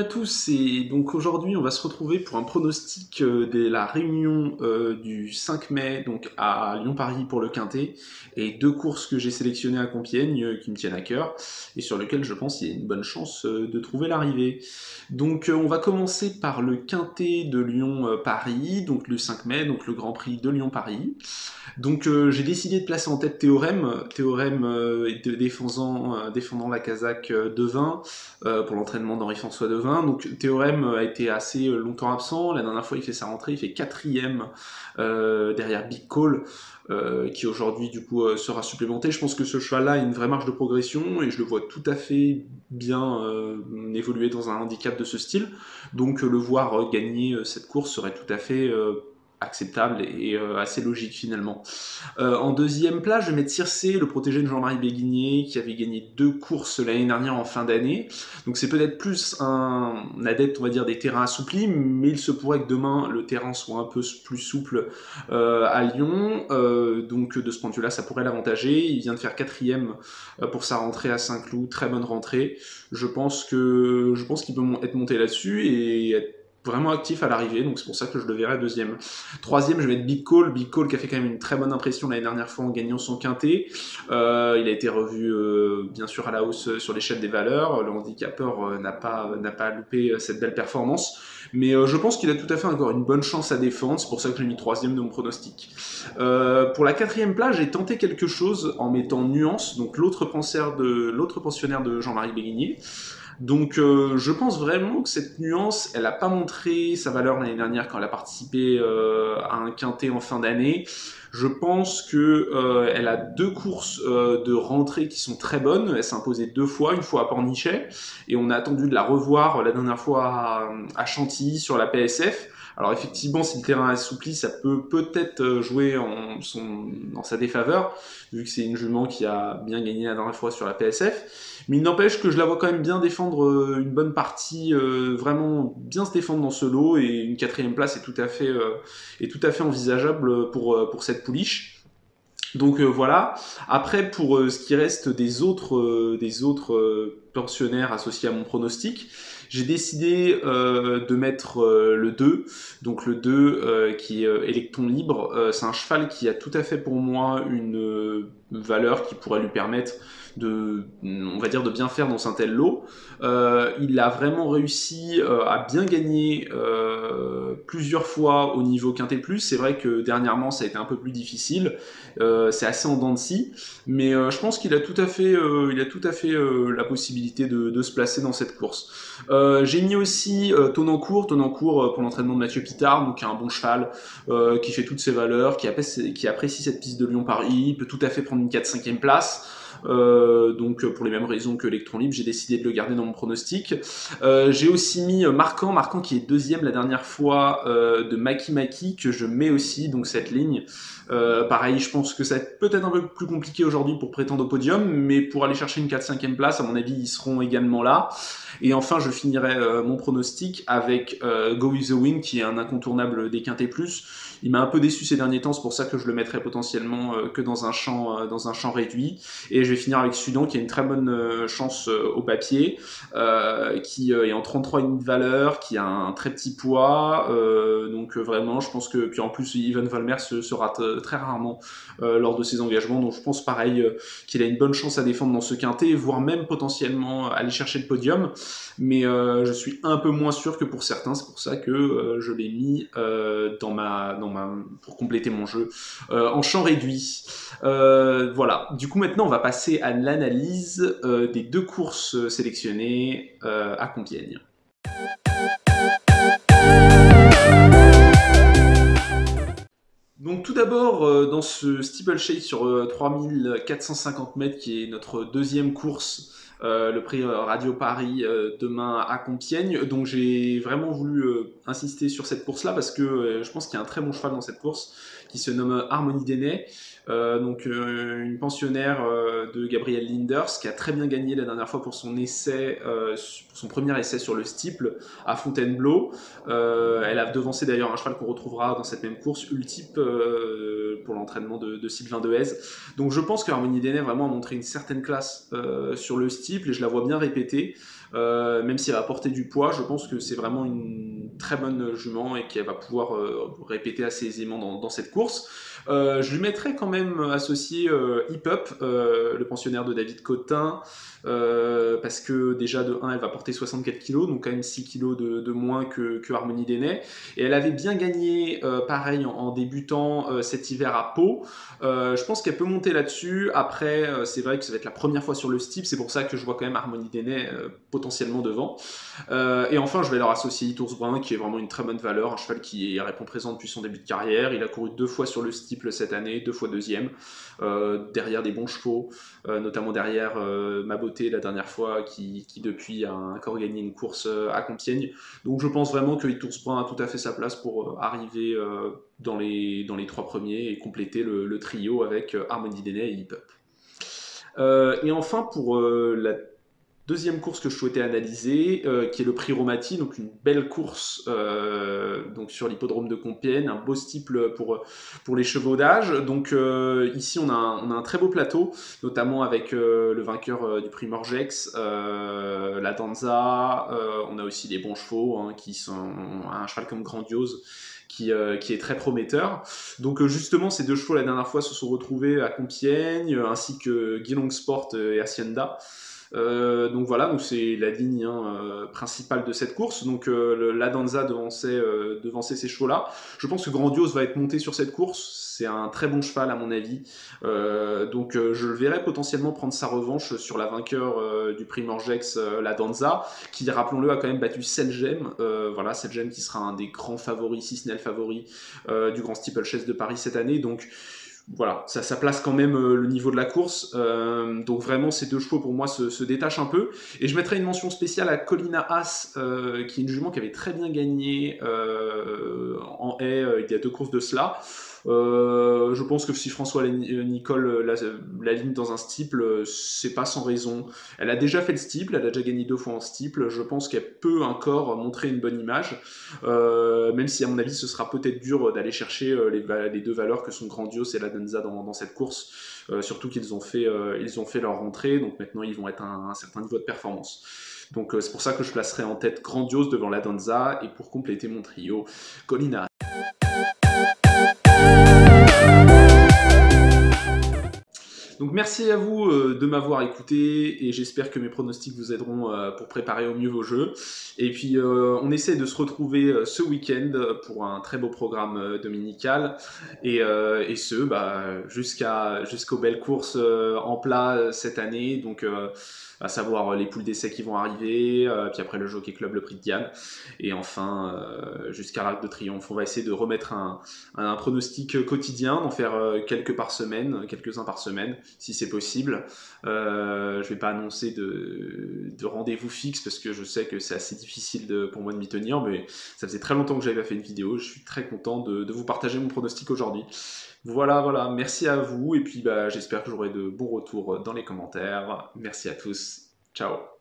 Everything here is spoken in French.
tous, et donc aujourd'hui on va se retrouver pour un pronostic de la réunion du 5 mai donc à Lyon-Paris pour le Quintet, et deux courses que j'ai sélectionnées à Compiègne qui me tiennent à cœur et sur lesquelles je pense qu'il y a une bonne chance de trouver l'arrivée. Donc on va commencer par le Quintet de Lyon-Paris, donc le 5 mai, donc le Grand Prix de Lyon-Paris. Donc j'ai décidé de placer en tête Théorème défendant la casaque Devin pour l'entraînement d'Henri-François Devin. Donc Théorème a été assez longtemps absent. La dernière fois il fait sa rentrée, il fait quatrième derrière Big Call. Qui aujourd'hui du coup sera supplémenté. Je pense que ce cheval-là a une vraie marge de progression et je le vois tout à fait bien évoluer dans un handicap de ce style. Donc le voir gagner cette course serait tout à fait acceptable et assez logique finalement. En deuxième place, je vais mettre Circé, le protégé de Jean-Marie Béguinier, qui avait gagné deux courses l'année dernière en fin d'année. Donc c'est peut-être plus un adepte, on va dire, des terrains assouplis, mais il se pourrait que demain le terrain soit un peu plus souple à Lyon. Donc de ce point de vue-là, ça pourrait l'avantager. Il vient de faire quatrième pour sa rentrée à Saint-Cloud, très bonne rentrée. Je pense qu'il peut être monté là-dessus et être vraiment actif à l'arrivée, donc c'est pour ça que je le verrai deuxième. Troisième, je vais mettre Big Call qui a fait quand même une très bonne impression l'année dernière fois en gagnant son quintet. Il a été revu bien sûr à la hausse sur l'échelle des valeurs. Le handicapeur n'a pas loupé cette belle performance. Mais je pense qu'il a tout à fait encore une bonne chance à défendre, c'est pour ça que j'ai mis troisième de mon pronostic. Pour la quatrième place, j'ai tenté quelque chose en mettant Nuance, donc l'autre pensionnaire de Jean-Marie Béguinier. Donc je pense vraiment que cette Nuance, elle n'a pas montré sa valeur l'année dernière quand elle a participé à un quintet en fin d'année. Je pense que elle a deux courses de rentrée qui sont très bonnes. Elle s'est imposée deux fois, une fois à Pornichet, et on a attendu de la revoir la dernière fois à Chantilly sur la PSF. Alors effectivement, si le terrain est assoupli, ça peut peut-être jouer en sa défaveur, vu que c'est une jument qui a bien gagné la dernière fois sur la PSF. Mais il n'empêche que je la vois quand même bien défendre une bonne partie, vraiment bien se défendre dans ce lot, et une quatrième place est tout à fait envisageable pour cette pouliche. Donc voilà. Après, pour ce qui reste des autres pensionnaires associés à mon pronostic, j'ai décidé de mettre le 2. Donc le 2 qui est Électron Libre. C'est un cheval qui a tout à fait pour moi une valeur qui pourrait lui permettre on va dire, de bien faire dans un tel lot. Il a vraiment réussi à bien gagner plusieurs fois au niveau Quintet Plus. C'est vrai que dernièrement ça a été un peu plus difficile. C'est assez en dents de scie, mais je pense qu'il a tout à fait, la possibilité de se placer dans cette course. J'ai mis aussi Tonancourt pour l'entraînement de Mathieu Pitard, donc qui a un bon cheval, qui fait toutes ses valeurs, qui apprécie cette piste de Lyon-Paris, il peut tout à fait prendre une 4-5e place. Donc pour les mêmes raisons que Electron Libre, j'ai décidé de le garder dans mon pronostic. J'ai aussi mis Marquant qui est deuxième la dernière fois de Maki que je mets aussi, donc cette ligne. Pareil, je pense que ça va être peut-être un peu plus compliqué aujourd'hui pour prétendre au podium, mais pour aller chercher une 4-5e place, à mon avis, ils seront également là. Et enfin, je finirai mon pronostic avec Go With The Wind, qui est un incontournable des Quintet Plus. Il m'a un peu déçu ces derniers temps, c'est pour ça que je le mettrai potentiellement que dans un champ réduit. Et je vais finir avec Sudan, qui a une très bonne chance au papier, qui est en 33,5 de valeur, qui a un très petit poids. Donc vraiment, je pense que... Puis en plus, Ivan Volmer se rate très rarement lors de ses engagements. Donc je pense pareil qu'il a une bonne chance à défendre dans ce quintet, voire même potentiellement aller chercher le podium. Mais je suis un peu moins sûr que pour certains. C'est pour ça que je l'ai mis pour compléter mon jeu en champ réduit. Voilà. Du coup, maintenant, on va passer à l'analyse des deux courses sélectionnées à Compiègne. Donc tout d'abord, dans ce steeplechase sur 3450 mètres, qui est notre deuxième course, le prix Radio Paris demain à Compiègne. Donc j'ai vraiment voulu insister sur cette course-là parce que je pense qu'il y a un très bon cheval dans cette course qui se nomme Harmonie Dénay. Une pensionnaire de Gabriel Linders qui a très bien gagné la dernière fois pour son premier essai sur le steeple à Fontainebleau. Elle a devancé d'ailleurs un cheval qu'on retrouvera dans cette même course, Ultip, pour l'entraînement de Sylvain Dehaze. Donc je pense que Harmonie Dénay vraiment a montré une certaine classe sur le steeple et je la vois bien répéter. même si elle va porter du poids, je pense que c'est vraiment une très bonne jument et qu'elle va pouvoir répéter assez aisément dans cette course. Je lui mettrais quand même associé Hip Up, le pensionnaire de David Cotin, parce que déjà de 1 elle va porter 64 kg, donc quand même 6 kg de moins que Harmonie Dénay, et elle avait bien gagné pareil en débutant cet hiver à Pau. Je pense qu'elle peut monter là-dessus. Après c'est vrai que ça va être la première fois sur le steep, c'est pour ça que je vois quand même Harmonie Dénay potentiellement devant. Et enfin je vais leur associer Itours Brun, qui est vraiment une très bonne valeur, un cheval qui répond présent depuis son début de carrière. Il a couru 2 fois sur le steeple cette année, 2 fois deuxième, derrière des bons chevaux, notamment derrière Ma Beauté la dernière fois, qui depuis a encore gagné une course à Compiègne. Donc je pense vraiment que Itours Brun a tout à fait sa place pour arriver dans les 3 premiers et compléter le trio avec Harmonie Dénay et Hip Up. Et enfin, pour la deuxième course que je souhaitais analyser, qui est le Prix Romati, donc une belle course donc sur l'hippodrome de Compiègne, un beau steeple pour les chevaux d'âge. Donc ici on a un très beau plateau, notamment avec le vainqueur du Prix Morgex, la Danza. On a aussi des bons chevaux qui sont un cheval comme Grandiose, qui est très prometteur. Donc justement, ces deux chevaux la dernière fois se sont retrouvés à Compiègne, ainsi que Geelong Sport et Hacienda. Donc voilà, donc c'est la ligne principale de cette course. Donc la Danza devançait ces chevaux-là. Je pense que Grandiose va être monté sur cette course. C'est un très bon cheval à mon avis. Donc je le verrai potentiellement prendre sa revanche sur la vainqueur du Prix Morgex, la Danza, qui, rappelons-le, a quand même battu Selgem. Voilà, Selgem qui sera un des grands favoris, si ce n'est le favori du Grand Steeplechase de Paris cette année. Donc voilà, ça place quand même le niveau de la course. Donc vraiment, ces deux chevaux pour moi se détachent un peu. Et je mettrai une mention spéciale à Colina As, qui est une jument qui avait très bien gagné en haie il y a 2 courses de cela. Je pense que si François Nicole l'aligne dans un steeple, c'est pas sans raison. Elle a déjà fait le steeple, elle a déjà gagné 2 fois en steeple. Je pense qu'elle peut encore montrer une bonne image, même si à mon avis ce sera peut-être dur d'aller chercher les 2 valeurs que sont Grandiose et la Danza dans cette course. Surtout qu'ils ont fait leur rentrée, donc maintenant ils vont être à un certain niveau de performance. Donc c'est pour ça que je placerai en tête Grandiose devant la Danza, et pour compléter mon trio, Colina. Donc merci à vous de m'avoir écouté, et j'espère que mes pronostics vous aideront pour préparer au mieux vos jeux. Et puis on essaie de se retrouver ce week-end pour un très beau programme dominical, et ce jusqu'aux belles courses en plat cette année. Donc à savoir les poules d'essai qui vont arriver, puis après le Jockey Club, le Prix de Diane, et enfin jusqu'à l'Arc de Triomphe. On va essayer de remettre un pronostic quotidien, d'en faire quelques-uns par semaine, si c'est possible. Je vais pas annoncer de rendez-vous fixe, parce que je sais que c'est assez difficile pour moi de m'y tenir, mais ça faisait très longtemps que j'avais pas fait une vidéo. Je suis très content de vous partager mon pronostic aujourd'hui. Voilà, merci à vous, et puis j'espère que j'aurai de bons retours dans les commentaires. Merci à tous, ciao.